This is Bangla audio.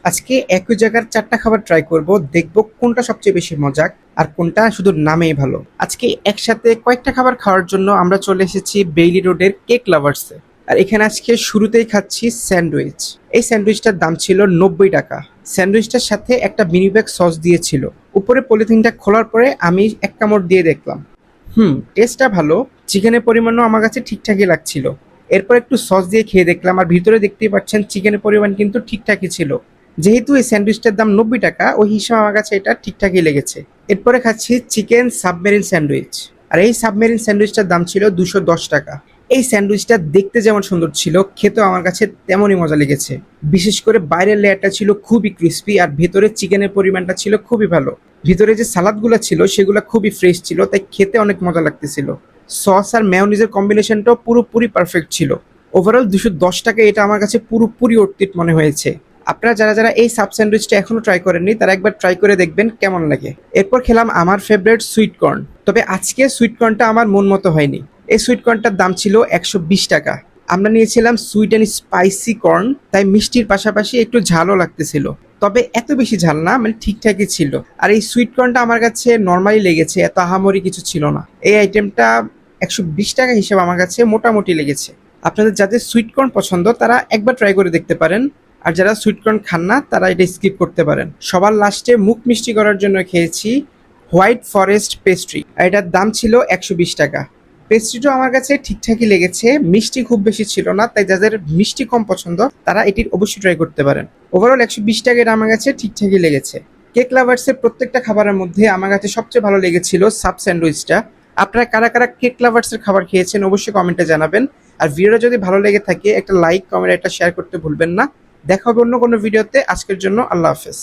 আজকে একই জায়গার ৪টা খাবার ট্রাই করব, দেখব কোনটা সবচেয়ে বেশি মজার আর কোনটা শুধু নামেই ভালো। আজকে একসাথে কয়েকটা খাবার খাওয়ার জন্য আমরা চলে এসেছি বেইলি রোডের কেক লাভার্সে। আর এখানে আজকে শুরুতেই খাচ্ছি স্যান্ডউইচ। এই স্যান্ডউইচটার দাম ছিল ৯০ টাকা। স্যান্ডউইচটার সাথে একটা মিনি ব্যাগ সস দিয়েছিল। উপরে পলিথিনটা খোলার পরে আমি এক কামড় দিয়ে দেখলাম, টেস্টটা ভালো। চিকেনের পরিমাণও আমার কাছে ঠিকঠাকই লাগছিল। এরপর একটু সস দিয়ে খেয়ে দেখলাম, আর ভিতরে দেখতেই পাচ্ছেন চিকেনের পরিমাণ কিন্তু ঠিকঠাকই ছিল। যেহেতু এই স্যান্ডউইচটার দাম ৯০ টাকা, ওই হিসাবে আমার কাছে এটা ঠিকঠাকই লেগেছে। এরপরে খাচ্ছি চিকেন সাবমেরিন স্যান্ডউইচ। আর এই সাবমেরিন স্যান্ডউইচটার দাম ছিল ২১০ টাকা। এই স্যান্ডউইচটা দেখতে যেমন সুন্দর ছিল, খেতেও আমার কাছে তেমনই মজা লেগেছে। বিশেষ করে বাইরের লেয়ারটা ছিল খুবই ক্রিস্পি, আর ভেতরে চিকেনের পরিমাণটা ছিল খুবই ভালো। ভিতরে যে সালাদগুলো ছিল সেগুলো খুবই ফ্রেশ ছিল, তাই খেতে অনেক মজা লাগতেছিল। সস আর মেয়োনিজের কম্বিনেশনটাও পুরোপুরি পারফেক্ট ছিল। ওভারঅল ২১০ টাকা এটা আমার কাছে পুরোপুরি অর্থিত মনে হয়েছে। আপনারা যারা যারা এই সাব স্যান্ডউইচটা এখনো ট্রাই করেননি তারা একবার ট্রাই করে দেখবেন কেমন লাগে। এরপর খেলাম আমার ফেভারিট সুইট কর্ন। তবে আজকে সুইট কর্নটা আমার মন মতো হয়নি। এই সুইট কর্নটার দাম ছিল ১২০ টাকা। আমরা নিয়েছিলাম সুইট অ্যান্ড স্পাইসি কর্ন, তাই মিষ্টির পাশাপাশি একটু ঝালও লাগতেছিল। তবে এত বেশি ঝাল না, মানে ঠিকঠাকই ছিল। আর এই সুইট কর্নটা আমার কাছে নর্মালি লেগেছে, এত আহামরি কিছু ছিল না। এই আইটেমটা ১২০ টাকা হিসেবে আমার কাছে মোটামুটি লেগেছে। আপনাদের যাদের সুইট কর্ন পছন্দ তারা একবার ট্রাই করে দেখতে পারেন। আর যারা সুইট কর্ন খান না তারা এটা স্কিপ করতে পারেন। সবার লাস্টে মুখ মিষ্টি করার জন্য খেয়েছি হোয়াইট ফরেস্ট পেস্ট্রি, আর এটার দাম ছিল ১২০ টাকা। পেস্ট্রিটাও আমার কাছে ঠিকঠাকই লেগেছে, মিষ্টি খুব বেশি ছিল না, তাই যাদের মিষ্টি কম পছন্দ তারা এটির অবশ্যই ট্রাই করতে পারেন। ওভারঅল ১২০ টাকা এটা আমার কাছে ঠিকঠাকই লেগেছে। কেক লাভার্সের প্রত্যেকটা খাবারের মধ্যে আমার কাছে সবচেয়ে ভালো লেগেছিল সাব স্যান্ডউইচটা। আপনারা কারা কারা কেক লাভার্সের খাবার খেয়েছেন অবশ্যই কমেন্টে জানাবেন। আর ভিডিওটা যদি ভালো লেগে থাকে একটা লাইক, কমেন্ট, একটা শেয়ার করতে ভুলবেন না। দেখা হবে অন্য কোনো ভিডিওতে। আজকের জন্য আল্লাহ হাফেজ।